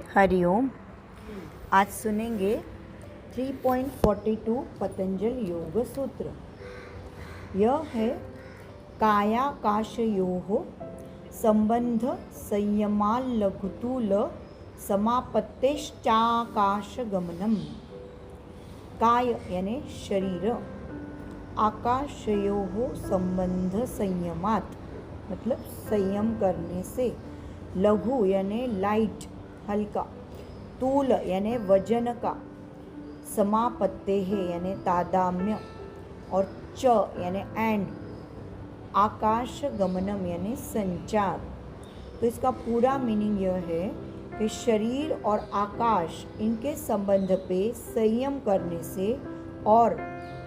हरिओम। आज सुनेंगे 3.42 पतंजल योग सूत्र। यह है कायाकाशयोः संबंध संयमाल्लघुतूल समापत्तेश्चाकाशगमनम्। काय यानी शरीर, आकाशयोः संबंध संयमात मतलब संयम करने से, लघु यानी लाइट हल्का, तूल यानी वजन का, समापत्ते है यानी तादाम्य, और च यानी एंड, आकाश गमनम यानी संचार। तो इसका पूरा मीनिंग यह है कि शरीर और आकाश इनके संबंध पे संयम करने से और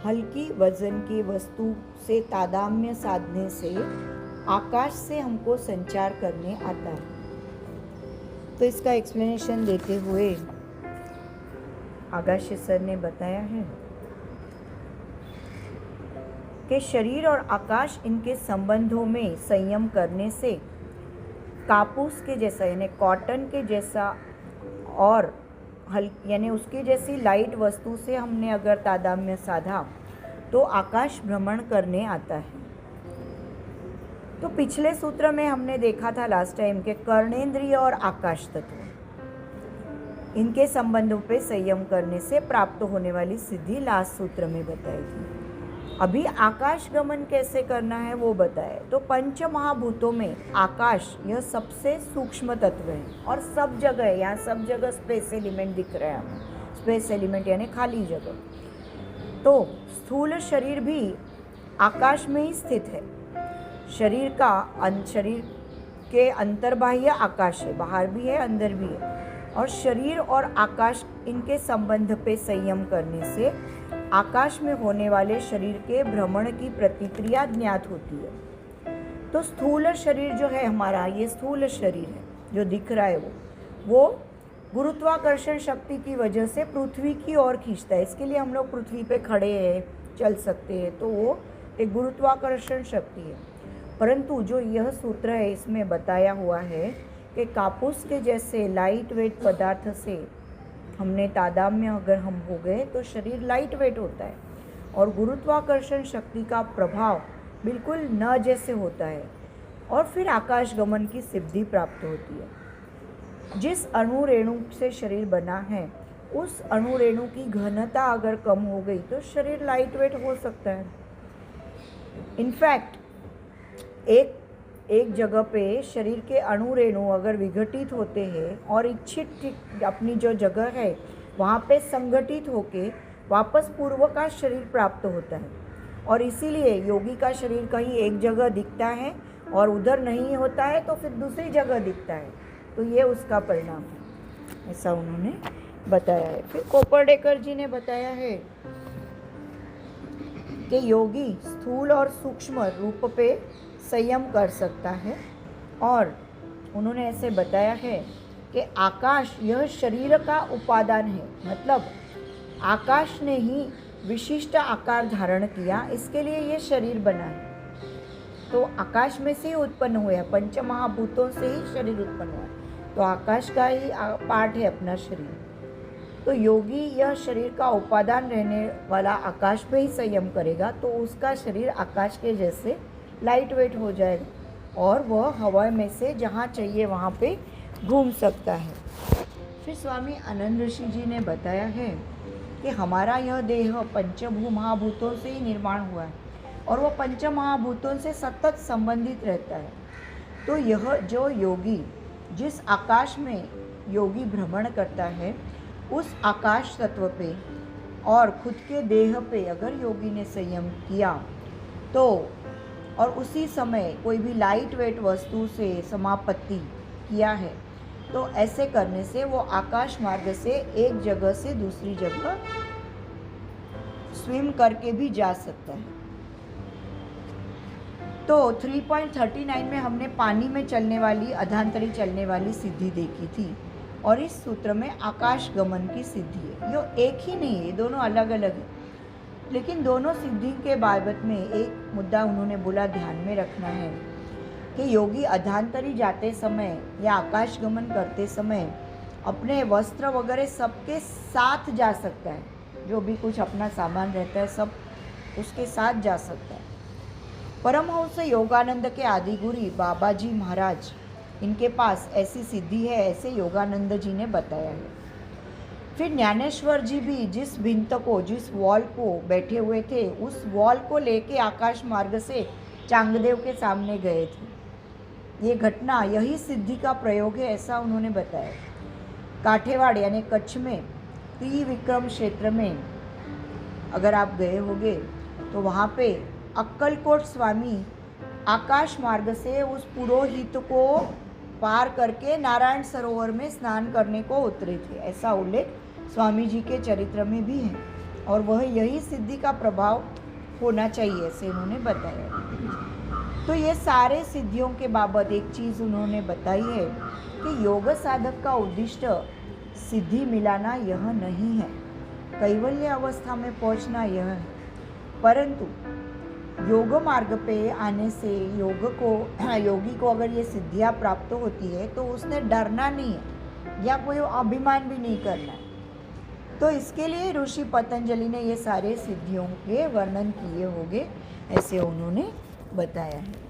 हल्की वजन की वस्तु से तादाम्य साधने से आकाश से हमको संचार करने आता है। तो इसका एक्सप्लेनेशन देते हुए आगाश सर ने बताया है कि शरीर और आकाश इनके संबंधों में संयम करने से कापूस के जैसा यानी कॉटन के जैसा और यानी उसकी जैसी लाइट वस्तु से हमने अगर तादाम्य साधा तो आकाश भ्रमण करने आता है। तो पिछले सूत्र में हमने देखा था लास्ट टाइम के कर्णेंद्रिय और आकाश तत्व इनके संबंधों पे संयम करने से प्राप्त होने वाली सिद्धि लास्ट सूत्र में बताई थी। अभी आकाश गमन कैसे करना है वो बताए। तो पंच महाभूतों में आकाश यह सबसे सूक्ष्म तत्व है और सब जगह है। यहाँ सब जगह स्पेस एलिमेंट दिख रहा है हमें, स्पेस एलिमेंट यानी खाली जगह। तो स्थूल शरीर भी आकाश में ही स्थित है। शरीर के अंतर्बाह्य आकाश है, बाहर भी है अंदर भी है। और शरीर और आकाश इनके संबंध पे संयम करने से आकाश में होने वाले शरीर के भ्रमण की प्रतिक्रिया ज्ञात होती है। तो स्थूल शरीर जो है हमारा, ये स्थूल शरीर है जो दिख रहा है वो गुरुत्वाकर्षण शक्ति की वजह से पृथ्वी की ओर खींचता है। इसके लिए हम लोग पृथ्वी पे खड़े हैं, चल सकते हैं, तो वो एक गुरुत्वाकर्षण शक्ति है। परंतु जो यह सूत्र है इसमें बताया हुआ है कि कापूस के जैसे लाइट वेट पदार्थ से हमने तादाम्य अगर हम हो गए तो शरीर लाइट वेट होता है और गुरुत्वाकर्षण शक्ति का प्रभाव बिल्कुल न जैसे होता है और फिर आकाश गमन की सिद्धि प्राप्त होती है। जिस अणु रेणु से शरीर बना है उस अणु रेणु की घनता अगर कम हो गई तो शरीर लाइट वेट हो सकता है। इनफैक्ट एक जगह पे शरीर के अणु रेणु अगर विघटित होते हैं और इच्छित अपनी जो जगह है वहाँ पे संगठित होके वापस पूर्व का शरीर प्राप्त होता है। और इसीलिए योगी का शरीर कहीं एक जगह दिखता है और उधर नहीं होता है तो फिर दूसरी जगह दिखता है। तो ये उसका परिणाम है, ऐसा उन्होंने बताया है। फिर कोपरडेकर जी ने बताया है कि योगी स्थूल और सूक्ष्म रूप पे संयम कर सकता है और उन्होंने ऐसे बताया है कि आकाश यह शरीर का उपादान है, मतलब आकाश ने ही विशिष्ट आकार धारण किया, इसके लिए ये शरीर बना है। तो आकाश में से ही उत्पन्न हुआ, पंच महाभूतों से ही शरीर उत्पन्न हुआ, तो आकाश का ही पार्ट है अपना शरीर। तो योगी यह शरीर का उपादान रहने वाला आकाश पे ही संयम करेगा तो उसका शरीर आकाश के जैसे लाइट वेट हो जाएगा और वह हवा में से जहाँ चाहिए वहाँ पे घूम सकता है। फिर स्वामी आनंद ऋषि जी ने बताया है कि हमारा यह देह पंचभू महाभूतों से ही निर्माण हुआ है और वह पंच महाभूतों से सतत संबंधित रहता है। तो यह जो योगी, जिस आकाश में योगी भ्रमण करता है उस आकाश तत्व पे और खुद के देह पे अगर योगी ने संयम किया तो और उसी समय कोई भी लाइट वेट वस्तु से समापत्ति किया है तो ऐसे करने से वो आकाश मार्ग से एक जगह से दूसरी जगह स्विम करके भी जा सकता है। तो 3.39 में हमने पानी में चलने वाली, अधांतरी चलने वाली सिद्धि देखी थी और इस सूत्र में आकाश गमन की सिद्धि है। यो एक ही नहीं है, दोनों अलग अलग है, लेकिन दोनों सिद्धि के बाबत में एक मुद्दा उन्होंने बोला ध्यान में रखना है कि योगी अधांतरी जाते समय या आकाश गमन करते समय अपने वस्त्र वगैरह सबके साथ जा सकता है, जो भी कुछ अपना सामान रहता है सब उसके साथ जा सकता है। परमहंस योगानंद के आदिगुरु बाबा जी महाराज, इनके पास ऐसी सिद्धि है, ऐसे योगानंद जी ने बताया है। फिर ज्ञानेश्वर जी भी जिस भिंत को, जिस वॉल को बैठे हुए थे, उस वॉल को लेके आकाश मार्ग से चांगदेव के सामने गए थे। ये घटना यही सिद्धि का प्रयोग है, ऐसा उन्होंने बताया। काठेवाड़ यानी कच्छ में त्रिविक्रम क्षेत्र में अगर आप गए होंगे तो वहाँ पे अक्कलकोट स्वामी आकाश मार्ग से उस पुरोहित को पार करके नारायण सरोवर में स्नान करने को उतरे थे, ऐसा उल्लेख स्वामी जी के चरित्र में भी है। और वह यही सिद्धि का प्रभाव होना चाहिए, ऐसे उन्होंने बताया। तो ये सारे सिद्धियों के बाबत एक चीज़ उन्होंने बताई है कि योग साधक का उद्दिष्ट सिद्धि मिलाना यह नहीं है, कैवल्य अवस्था में पहुंचना यह है। परंतु योग मार्ग पे आने से योगी को अगर ये सिद्धियाँ प्राप्त होती है तो उसने डरना नहीं है या कोई अभिमान भी नहीं करना है। तो इसके लिए ऋषि पतंजलि ने ये सारे सिद्धियों के वर्णन किए होंगे, ऐसे उन्होंने बताया है।